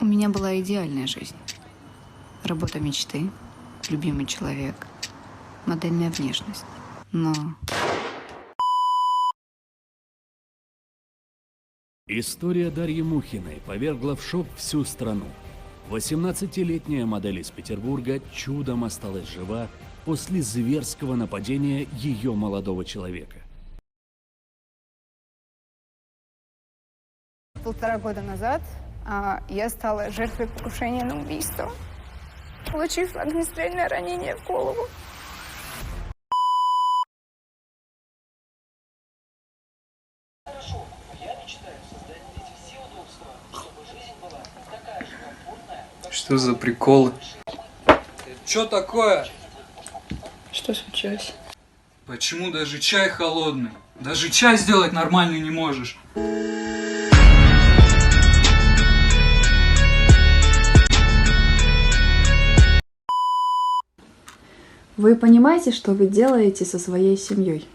меня была идеальная жизнь. Работа мечты, любимый человек, модельная внешность. Но История Дарьи Мухиной повергла в шок всю страну. 18-летняя модель из Петербурга чудом осталась жива после зверского нападения ее молодого человека. 1,5 года назад я стала жертвой покушения на убийство, получив огнестрельное ранение в голову. Что за приколы? Что такое? Что случилось? Почему даже чай холодный? Даже чай сделать нормальный не можешь. Вы понимаете, что вы делаете со своей семьей?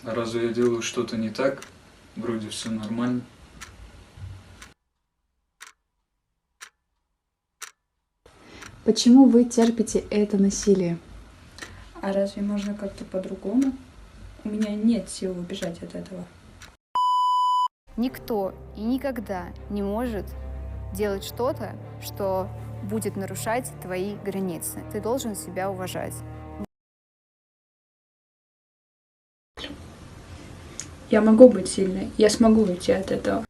А разве я делаю что-то не так? Вроде все нормально. Почему вы терпите это насилие? А разве можно как-то по-другому? У меня нет сил убежать от этого. Никто и никогда не может делать что-то, что будет нарушать твои границы. Ты должен себя уважать. Я могу быть сильной, я смогу уйти от этого.